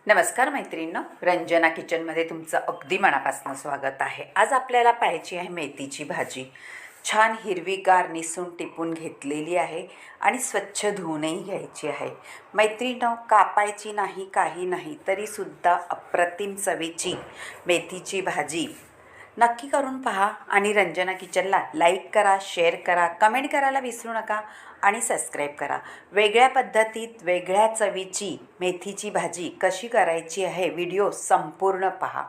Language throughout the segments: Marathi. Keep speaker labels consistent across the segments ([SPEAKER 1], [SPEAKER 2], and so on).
[SPEAKER 1] नमस्कार मैत्रिणींनो, रंजना किचनमध्ये तुमचं अगदी मनापासून स्वागत आहे। आज आपल्याला पाहायची आहे मेथीची भाजी। छान हिरवीगार निसून टिपून घेतलेली आहे आणि स्वच्छ धुवूनही घ्यायची आहे। मैत्रिणींनो, कापायची नाही, काही नाही, तरीसुद्धा अप्रतिम चवीची मेथीची भाजी नक्की करून पहा आणि रंजना किचनला लाईक करा, शेअर करा, कमेंट करायला विसरू नका आणि सबस्क्राईब करा। वेगळ्या पद्धतीत वेगळ्या चवीची मेथीची भाजी कशी करायची आहे व्हिडिओ संपूर्ण पहा।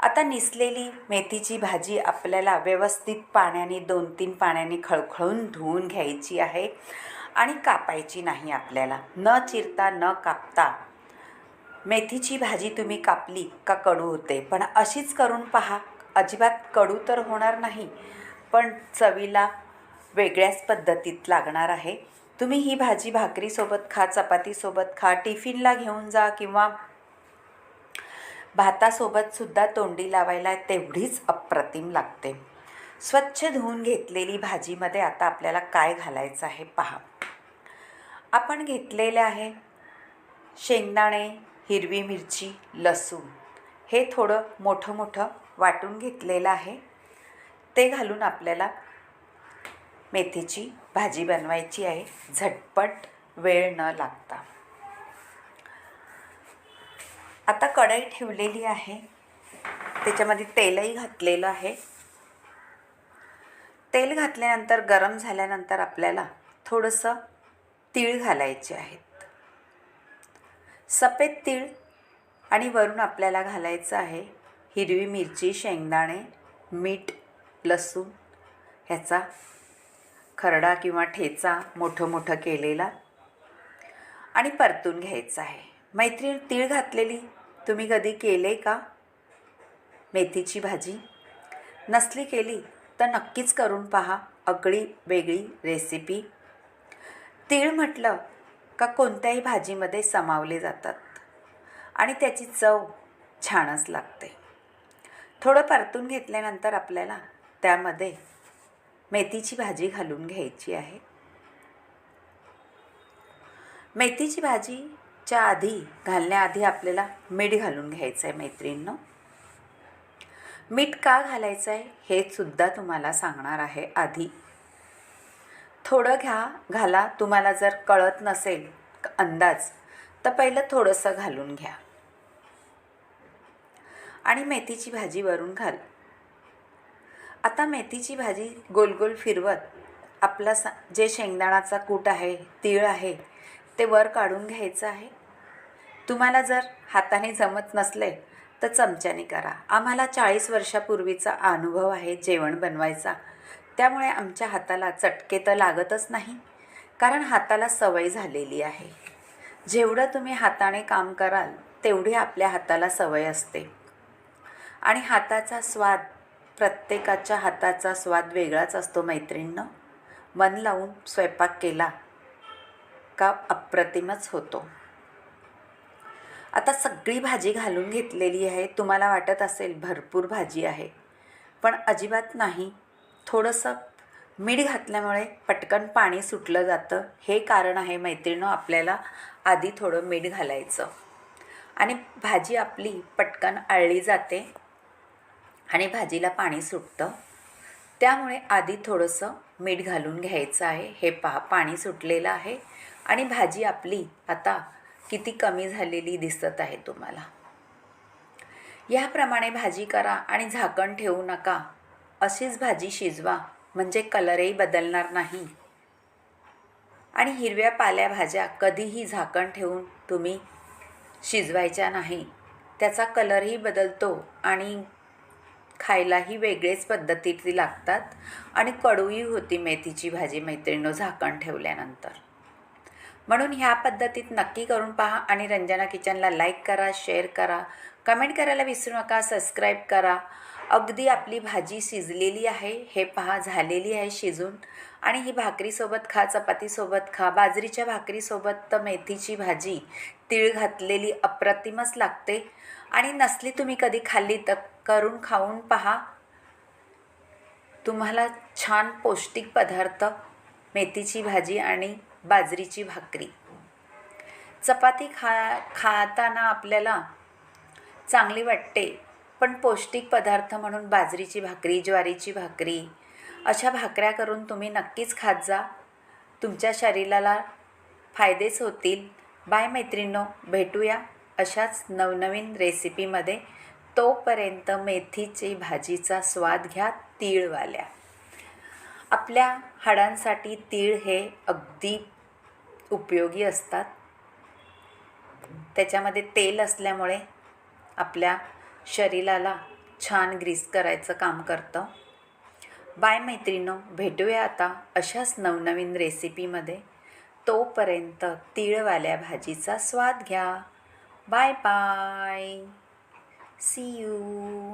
[SPEAKER 1] आता निसलेली मेथीची भाजी आपल्याला व्यवस्थित पाण्याने 2-3 पाण्याने खळखळून धुवून घ्यायची आहे आणि कापायची नाही। आपल्याला न चिरता न कापता मेथीची भाजी तुम्ही कापली का कडू होते, पण अशीच करून पहा। अजिबात कडू तर होणार नाही, पण चवीला वेगळ्याच पद्धतीत लागणार आहे। तुम्ही ही भाजी भाकरीसोबत खा, चपातीसोबत खा, टिफिनला घेऊन जा किंवा भातासोबतसुद्धा तोंडी लावायला तेवढीच अप्रतिम लागते। स्वच्छ धुवून घेतलेली भाजीमध्ये आता आपल्याला काय घालायचं आहे पहा। आपण घेतलेले आहे शेंगदाणे, हिरवी मिरची, लसूण, हे थोडं मोठं मोठं वाटून घेतलेलं आहे। ते घालून आपल्याला मेथीची भाजी बनवायची आहे, झटपट, वेळ न लागता। आता कढई ठेवलेली आहे, त्याच्यामध्ये तेलही घातलेलं आहे। तेल घातल्यानंतर गरम झाल्यानंतर आपल्याला थोडंसं तीळ घालायचे आहेत, सफेद तीळ, आणि वरून आपल्याला घालायचं आहे हिरवी मिरची, शेंगदाणे, मीठ, लसूण ह्याचा खरडा किंवा ठेचा मोठं मोठं केलेला, आणि परतून घ्यायचं आहे। मैत्रीण, तीळ घातलेली तुम्ही कधी केले का मेथीची भाजी? नसली केली तर नक्कीच करून पहा, आगळी वेगळी रेसिपी। तीळ म्हटलं का कोणत्याही भाजीमध्ये सामावले जातात आणि त्याची चव छानच लागते। थोडं परतून घेतल्यानंतर आपल्याला त्यामध्ये मेथीची भाजी घालून घ्यायची आहे। मेथीची भाजीच्या आधी घालण्याआधी आपल्याला मीठ घालून घ्यायचं आहे। मैत्रिणींनो, मीठ का घालायचं आहे हे सुद्धा तुम्हाला सांगणार आहे। आधी थोडं घाला, तुम्हाला जर कळत नसेल अंदाज तर पहिलं थोडंसं घालून घ्या आणि मेथीची भाजी वरून घाल। आता मेथीची भाजी गोल गोल फिरवत आपला जे शेंगदाण्याचा कूट आहे, तीळ आहे, ते वर काढून घ्यायचं आहे। तुम्हाला जर हाताने जमत नसले तर चमच्याने करा। आम्हाला 40 वर्षापूर्वीचा अनुभव आहे जेवण बनवायचा, त्यामुळे आमच्या हाताला चटके तर लागतच नाही, कारण हाताला सवय झालेली आहे। जेवढं तुम्ही हाताने काम कराल तेवढी आपल्या हाताला सवय असते, आणि हाताचा स्वाद, प्रत्येकाच्या हाताचा स्वाद वेगळाच असतो। मैत्रिणींनो, मन लावून स्वयंपाक केला का अप्रतिमच होतो। आता सगळी भाजी घालून घेतलेली आहे। तुम्हाला वाटत असेल भरपूर भाजी आहे, पण अजिबात नाही। थोडंसं मीठ घातल्यामुळे पटकन पाणी सुटलं जातं, हे कारण आहे मैत्रिणींनो। आपल्याला आधी थोडं मीठ घालायचं आणि भाजी आपली पटकन आळली जाते आणि भाजीला पाणी सुटतं, त्यामुळे आधी थोडंसं मीठ घालून घ्यायचं आहे। हे पहा, पाणी सुटलेलं आहे आणि भाजी आपली आता किती कमी झालेली दिसत आहे तुम्हाला। याप्रमाणे भाजी करा आणि झाकण ठेवू नका, अशीच भाजी शिजवा, म्हणजे कलरही बदलणार नाही। आणि हिरव्या पालेभाज्या कधीही झाकण ठेवून तुम्ही शिजवायच्या नाही, त्याचा कलरही बदलतो आणि खायलाही वेगळेच पद्धतीने लागतात आणि कडूही होती मेथीची भाजी मैत्रिणींनो झाकण ठेवल्यानंतर। म्हणून ह्या पद्धतीत नक्की करून पहा आणि रंजना किचनला लाईक करा, शेअर करा, कमेंट करायला विसरू नका, सबस्क्राईब करा। अगदी आपली भाजी शिजलेली आहे, हे पहा, झालेली आहे शिजून, आणि ही भाकरीसोबत खा, चपातीसोबत खा, बाजरीच्या भाकरीसोबत तर मेथीची भाजी तीळ घातलेली अप्रतिमच लागते। आणि नसली तुम्ही कधी खाल्ली तर करून खाऊन पहा, तुम्हाला छान पौष्टिक पदार्थ मेथीची भाजी आणि बाजरीची भाकरी चपाती खाताना आपल्याला चांगली वाटते, पण पौष्टिक पदार्थ म्हणून बाजरीची भाकरी, ज्वारीची भाकरी अशा भाकऱ्या करून तुम्ही नक्कीच खात जा. तुमच्या शरीराला फायदेच होतील. बाय मैत्रिणींनो, भेटूया अशाच नवनवीन रेसिपीमध्ये. तोपर्यंत मेथीची भाजीचा स्वाद घ्या तीळवाल्या. आपल्या हाडांसाठी तीळ हे अगदी उपयोगी असतात. त्याच्यामध्ये तेल असल्यामुळे आपल्या शरीराला छान ग्रीस करायचं काम करतं. बाय मैत्रिणींनो, भेटूया आता अशाच नवनवीन रेसिपीमध्ये. तोपर्यंत तीळवाल्या भाजीचा स्वाद घ्या. Bye bye. See you.